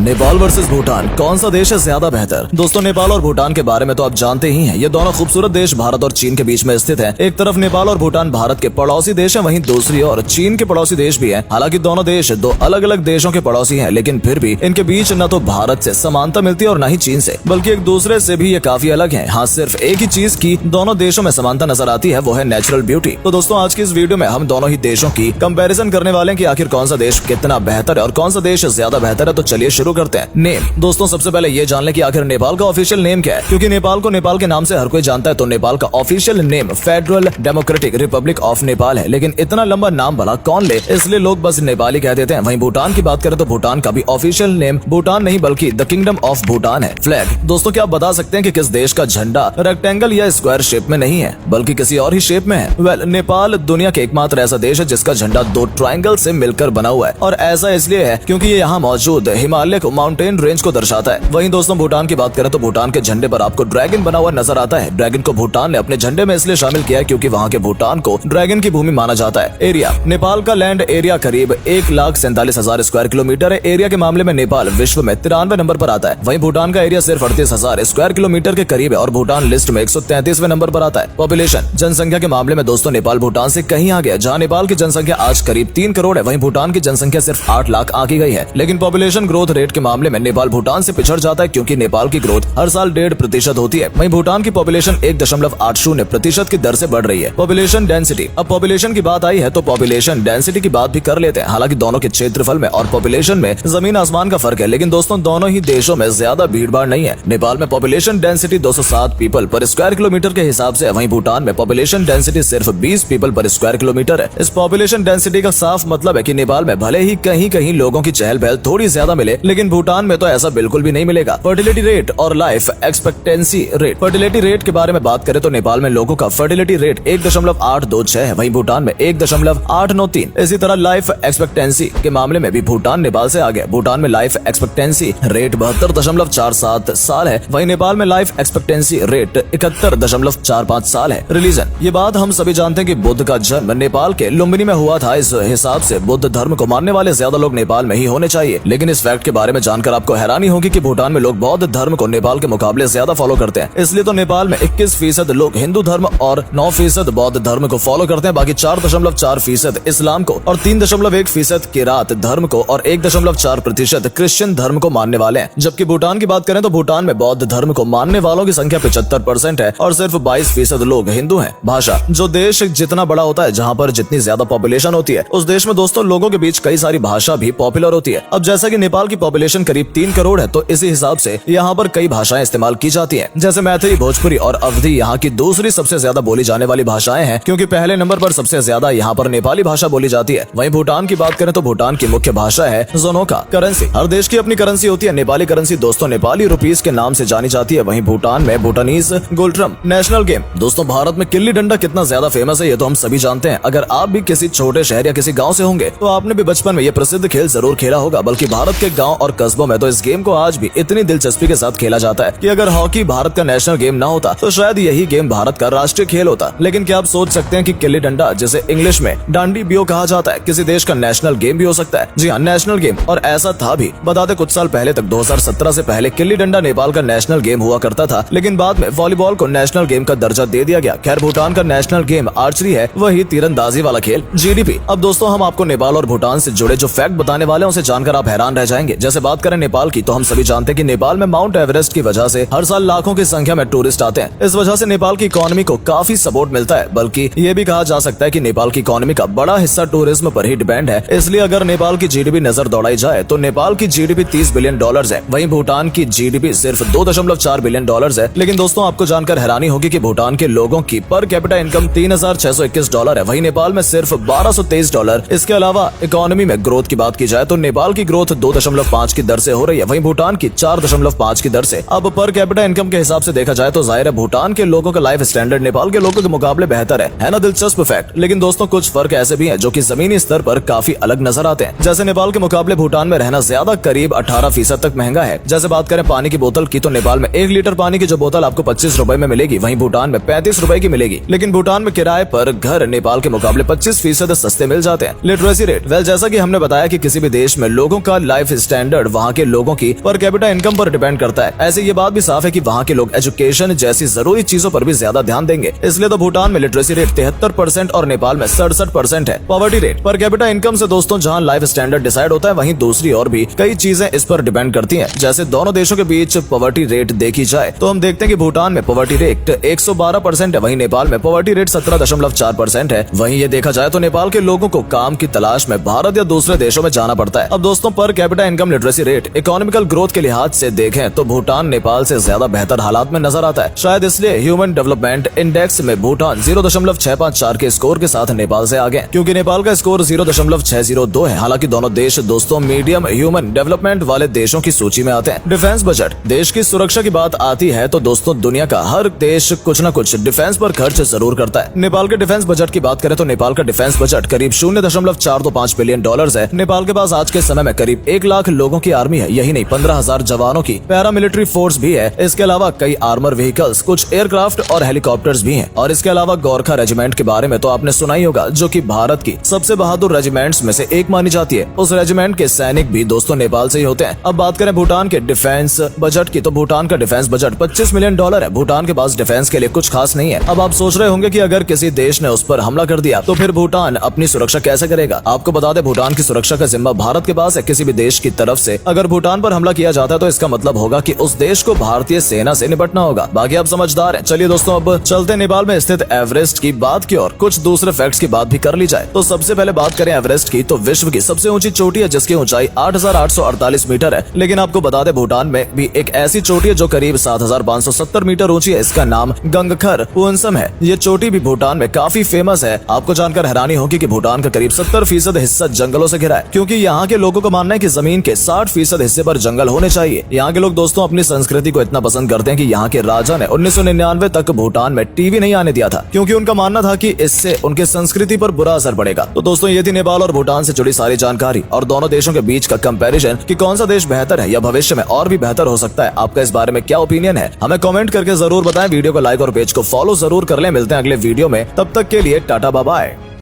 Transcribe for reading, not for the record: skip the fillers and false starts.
Nepal versus Bhutan, कौन सा देश है ज्यादा बेहतर। दोस्तों नेपाल और भूटान के बारे में तो आप जानते ही हैं। ये दोनों खूबसूरत देश भारत और चीन के बीच में स्थित हैं। एक तरफ नेपाल और भूटान भारत के पड़ोसी देश हैं, वहीं दूसरी ओर चीन के पड़ोसी देश भी हैं। हालांकि दोनों देश दो अलग अलग देशों के पड़ोसी हैं, लेकिन फिर भी इनके बीच न तो भारत से समानता मिलती है और न ही चीन से, बल्कि एक दूसरे से भी ये काफी अलग है। हाँ, सिर्फ एक ही चीज की दोनों देशों में समानता नजर आती है, वो है नेचुरल ब्यूटी। तो दोस्तों आज की इस वीडियो में हम दोनों ही देशों की कंपैरिजन करने वाले हैं कि आखिर कौन सा देश कितना बेहतर है और कौन सा देश ज्यादा बेहतर है। तो चलिए शुरू करते हैं। नेम। दोस्तों सबसे पहले ये जान लें कि आखिर नेपाल का ऑफिशियल नेम क्या है, क्योंकि नेपाल को नेपाल के नाम से हर कोई जानता है। तो नेपाल का official name federal democratic Republic of Nepal है, लेकिन इतना लंबा नाम भला कौन ले, इसलिए लोग बस नेपाली कह देते हैं। वहीं भूटान की बात करें तो भूटान का भी ऑफिशियल नेम भूटान नहीं बल्कि द किंगडम ऑफ भूटान है। फ्लैग। दोस्तों क्या आप बता सकते हैं कि किस देश का झंडा रेक्टेंगल या स्क्वायर शेप में नहीं है बल्कि किसी और ही शेप में है। वेल, नेपाल दुनिया के एकमात्र ऐसा देश है जिसका झंडा दो ट्रायंगल से मिलकर बना हुआ है, और ऐसा इसलिए है क्योंकि ये यहाँ मौजूद हिमालय को माउंटेन रेंज को दर्शाता है। वहीं दोस्तों भूटान की बात करें तो भूटान के झंडे पर आपको ड्रैगन बना हुआ नजर आता है। ड्रैगन को भूटान ने अपने झंडे में इसलिए शामिल किया है क्योंकि वहाँ के भूटान को ड्रैगन की भूमि माना जाता है। एरिया। नेपाल का लैंड एरिया करीब 1,47,000 स्क्वायर किलोमीटर है। एरिया के मामले में नेपाल विश्व में 93वें नंबर पर आता है। वहीं भूटान का एरिया सिर्फ 38,000 स्क्वायर किलोमीटर के करीब है और भूटान लिस्ट में 133वें नंबर पर आता है। पॉपुलेशन। जनसंख्या के मामले में दोस्तों नेपाल भूटान से कहीं आगे है। जहाँ नेपाल की जनसंख्या आज करीब 3 करोड़ है, वहीं भूटान की जनसंख्या सिर्फ 8 लाख आंकी गई है। लेकिन पॉपुलेशन ग्रोथ रेट के मामले में नेपाल भूटान से पिछड़ जाता है क्योंकि नेपाल की ग्रोथ हर साल 1.5% होती है। वहीं भूटान की पॉपुलेशन 1.80% की दर से बढ़ रही है। Population density. अब पॉपुलेशन की बात आई है तो पॉपुलेशन डेंसिटी की बात भी कर लेते हैं। हालांकि दोनों के क्षेत्रफल में और पॉपुलेशन में जमीन आसमान का फर्क है, लेकिन दोस्तों दोनों ही देशों में ज्यादा भीड़ भाड़ नहीं है। नेपाल में पॉपुलेशन डेंसिटी 207 पीपल पर स्क्वायर किलोमीटर के हिसाब से, वहीं भूटान में पॉपुलेशन डेंसिटी सिर्फ 20 पीपल पर स्क्वायर किलोमीटर है। इस पॉपुलेशन डेंसिटी का साफ मतलब है कि नेपाल में भले ही कहीं कहीं लोगों की चहल पहल थोड़ी ज्यादा मिले, लेकिन भूटान में तो ऐसा बिल्कुल भी नहीं मिलेगा। फर्टिलिटी रेट और life expectancy rate. Fertility rate के बारे में बात करें तो नेपाल में लोगों का फर्टिलिटी रेट 1.826 है, वहीं भूटान में 1.893। इसी तरह लाइफ एक्सपेक्टेंसी के मामले में भी भूटान नेपाल से आगे। भूटान में लाइफ एक्सपेक्टेंसी रेट 72.47 साल है, वहीं नेपाल में लाइफ एक्सपेक्टेंसी रेट 71.45 साल है। रिलीजन। ये बात हम सभी जानते हैं कि बुद्ध का जन्म नेपाल के लुम्बिनी में हुआ था। इस हिसाब से बुद्ध धर्म को मानने वाले ज्यादा लोग नेपाल में ही होने चाहिए, लेकिन इस फैक्ट के बारे में जानकर आपको हैरानी होगी कि भूटान में लोग बौद्ध धर्म को नेपाल के मुकाबले ज्यादा फॉलो करते हैं। इसलिए तो नेपाल में 21% लोग हिंदू धर्म और 9% बौद्ध धर्म को फॉलो करते हैं। बाकी 4.4% इस्लाम को और 3.1% किरात धर्म को और 1.4% क्रिश्चियन धर्म को मानने वाले हैं। जबकि भूटान की बात करें तो भूटान में बौद्ध धर्म को मानने वालों की संख्या 75% है और सिर्फ 22% लोग हिंदू हैं। भाषा। जो देश जितना बड़ा होता है, जहाँ पर जितनी ज्यादा पॉपुलेशन होती है, उस देश में दोस्तों लोगों के बीच कई सारी भाषा भी पॉपुलर होती है। अब जैसा कि नेपाल की पॉपुलेशन करीब 3 करोड़ है, तो इसी हिसाब से यहाँ पर कई भाषाएं इस्तेमाल की जाती हैं, जैसे मैथिली, भोजपुरी और अवधी यहाँ की दूसरी सबसे ज्यादा बोली जाने वाली भाषाएं हैं, क्योंकि पहले नंबर पर सबसे ज्यादा यहाँ पर नेपाली भाषा बोली जाती है। वहीं भूटान की बात करें तो भूटान की मुख्य भाषा है जोनोका। करेंसी। हर देश की अपनी करेंसी होती है। नेपाली करेंसी दोस्तों नेपाली रुपीस के नाम से जानी जाती है। वहीं भूटान में भूटानीज गोल्ट्रम। National game. दोस्तों भारत में गिल्ली डंडा कितना ज्यादा फेमस है ये तो हम सभी जानते हैं। अगर आप भी किसी छोटे शहर या किसी गाँव से होंगे तो आपने भी बचपन में ये प्रसिद्ध खेल जरूर खेला होगा। बल्कि भारत के गाँव और कस्बों में तो इस गेम को आज भी इतनी दिलचस्पी के साथ खेला जाता है कि अगर हॉकी भारत का नेशनल गेम ना होता तो शायद यही गेम भारत का राष्ट्रीय खेल होता। लेकिन क्या आप सोच सकते हैं कि गिल्ली डंडा, जिसे इंग्लिश में डांडी बियो कहा जाता है, किसी देश का नेशनल गेम भी हो सकता है। जी हाँ, नेशनल गेम, और ऐसा था भी। बता दें कुछ साल पहले तक 2017 से पहले गिल्ली डंडा नेपाल का नेशनल गेम हुआ करता था, लेकिन बाद में वॉलीबॉल को नेशनल गेम का दर्जा दे दिया गया। खैर भूटान का नेशनल गेम आर्चरी है, वही तीरंदाजी वाला खेल। जीडीपी। अब दोस्तों हम आपको नेपाल और भूटान से जुड़े जो फैक्ट बताने वाले हैं उसे जानकर आप हैरान रह जाएंगे। जैसे बात करें नेपाल की तो हम सभी जानते हैं कि नेपाल में माउंट एवरेस्ट की वजह से हर साल लाखों की संख्या में टूरिस्ट आते हैं। इस वजह से नेपाल की इकोनॉमी को काफी सपोर्ट मिलता है। बल्कि ये भी कहा जा सकता है कि नेपाल की इकोनॉमी का बड़ा हिस्सा टूरिज्म पर ही डिपेंड है। इसलिए अगर नेपाल की जीडीपी नजर दौड़ाई जाए तो नेपाल की जीडीपी $30 बिलियन है, वहीं भूटान की जीडीपी सिर्फ $2.4 बिलियन है। लेकिन दोस्तों आपको जानकर हैरानी होगी कि भूटान के लोगों की पर कैपिटा इनकम $3,621 है, वहीं नेपाल में सिर्फ $1,223। इसके अलावा इकोनॉमी में ग्रोथ की बात की जाए तो नेपाल की ग्रोथ 2.5 की दर से हो रही है, वहीं भूटान की 4.5 की दर से। अब पर कैपिटा इनकम के हिसाब से देखा जाए तो जाहिर है भूटान के लोगों का लाइफ स्टैंडर्ड नेपाल के लोगों के मुकाबले बेहतर है ना। दिलचस्प फैक्ट। लेकिन दोस्तों कुछ फर्क ऐसे भी हैं जो कि जमीनी स्तर पर काफी अलग नजर आते हैं। जैसे नेपाल के मुकाबले भूटान में रहना ज्यादा करीब 18% तक महंगा है। जैसे बात करें पानी की बोतल की तो नेपाल में 1 लीटर पानी की जो बोतल आपको 25 रुपए में मिलेगी, वहीं भूटान में 35 रुपए की मिलेगी। लेकिन भूटान में किराए पर घर नेपाल के मुकाबले 25% सस्ते मिल जाते हैं। Literacy rate. वेल, जैसा कि हमने बताया कि किसी भी देश में लोगों का लाइफ स्टैंडर्ड स्टैंडर्ड वहाँ के लोगों की पर कैपिटा इनकम पर डिपेंड करता है। ऐसे ये बात भी साफ है कि वहाँ के लोग एजुकेशन जैसी जरूरी चीजों पर भी ज्यादा ध्यान देंगे। इसलिए तो भूटान में लिटरेसी रेट 73% और नेपाल में 67% है। Poverty rate per capita income से दोस्तों जहाँ लाइफ स्टैंडर्ड डिसाइड होता है, वहीं दूसरी और भी कई चीजें इस पर डिपेंड करती हैं। जैसे दोनों देशों के बीच पॉवर्टी रेट देखी जाए तो हम देखते हैं कि भूटान में पॉवर्टी रेट 112% है, वहीं नेपाल में पॉवर्टी रेट 17.4% है। वहीं ये देखा जाए तो नेपाल के लोगों को काम की तलाश में भारत या दूसरे देशों में जाना पड़ता है। अब दोस्तों per capita income literacy rate economical growth के लिहाज से देखें तो भूटान नेपाल से ज्यादा बेहतर हालात में नजर आता है। शायद इसलिए ह्यूमन डेवलपमेंट इंडेक्स में भूटान 0.654 के स्कोर के साथ नेपाल से आगे, क्योंकि नेपाल का स्कोर 0.602 है। हालांकि दोनों देश दोस्तों मीडियम ह्यूमन डेवलपमेंट वाले देशों की सूची में आते हैं। डिफेंस बजट, देश की सुरक्षा की बात आती है तो दोस्तों दुनिया का हर देश कुछ न कुछ डिफेंस पर खर्च जरूर करता है। नेपाल के डिफेंस बजट की बात करें तो नेपाल का डिफेंस बजट करीब 0.425 बिलियन डॉलर्स है। नेपाल के पास आज के समय में करीब 1 लाख लोगों की आर्मी है। यही नहीं, 15,000 जवानों की पैरामिलिट्री फोर्स भी है। इसके अलावा कई आर्मर व्हीकल्स, कुछ एयरक्राफ्ट और हेलीकॉप्टर्स भी हैं। और इसके अलावा गोरखा रेजिमेंट के बारे में तो आपने सुना ही होगा, जो कि भारत की सबसे बहादुर रेजिमेंट्स में से एक मानी जाती है। उस रेजिमेंट के सैनिक भी दोस्तों नेपाल से ही होते हैं। अब बात करें भूटान के डिफेंस बजट की तो भूटान का डिफेंस बजट 25 मिलियन डॉलर है। भूटान के पास डिफेंस के लिए कुछ खास नहीं है। अब आप सोच रहे होंगे कि अगर किसी देश ने उस पर हमला कर दिया तो फिर भूटान अपनी सुरक्षा कैसे करेगा। आपको बता दें भूटान की सुरक्षा का जिम्मा भारत के पास है। किसी भी देश की तरफ से अगर भूटान पर हमला किया जाता है तो इसका मतलब होगा कि उस देश को भारतीय सेना से निपटना होगा। बाकी आप समझदार हैं। चलिए दोस्तों अब चलते नेपाल में स्थित एवरेस्ट की बात की और कुछ दूसरे फैक्ट्स की बात भी कर ली जाए। तो सबसे पहले बात करें एवरेस्ट की तो विश्व की सबसे ऊंची चोटी है जिसकी ऊंचाई 8,848 मीटर है। लेकिन आपको बता दें भूटान में भी एक ऐसी चोटी है जो करीब 7,570 मीटर ऊंची है। इसका नाम गंगखर पुअनसम है। ये चोटी भी भूटान में काफी फेमस है। आपको जानकर हैरानी होगी कि भूटान का करीब 70% हिस्सा जंगलों से घिरा है, क्योंकि यहाँ के लोगों का मानना है कि जमीन के 60% हिस्से पर जंगल होने चाहिए। यहाँ के लोग दोस्तों अपनी संस्कृति को इतना पसंद करते हैं कि यहाँ के राजा ने 1999 तक भूटान में टीवी नहीं आने दिया था, क्योंकि उनका मानना था कि इससे उनके संस्कृति पर बुरा असर पड़ेगा। तो दोस्तों ये थी नेपाल और भूटान से जुड़ी सारी जानकारी और दोनों देशों के बीच का कंपैरिजन कि कौन सा देश बेहतर है या भविष्य में और भी बेहतर हो सकता है। आपका इस बारे में क्या ओपिनियन है हमें कमेंट करके जरूर बताएं। वीडियो को लाइक और पेज को फॉलो जरूर कर लें। मिलते हैं अगले वीडियो में, तब तक के लिए टाटा बाय बाय।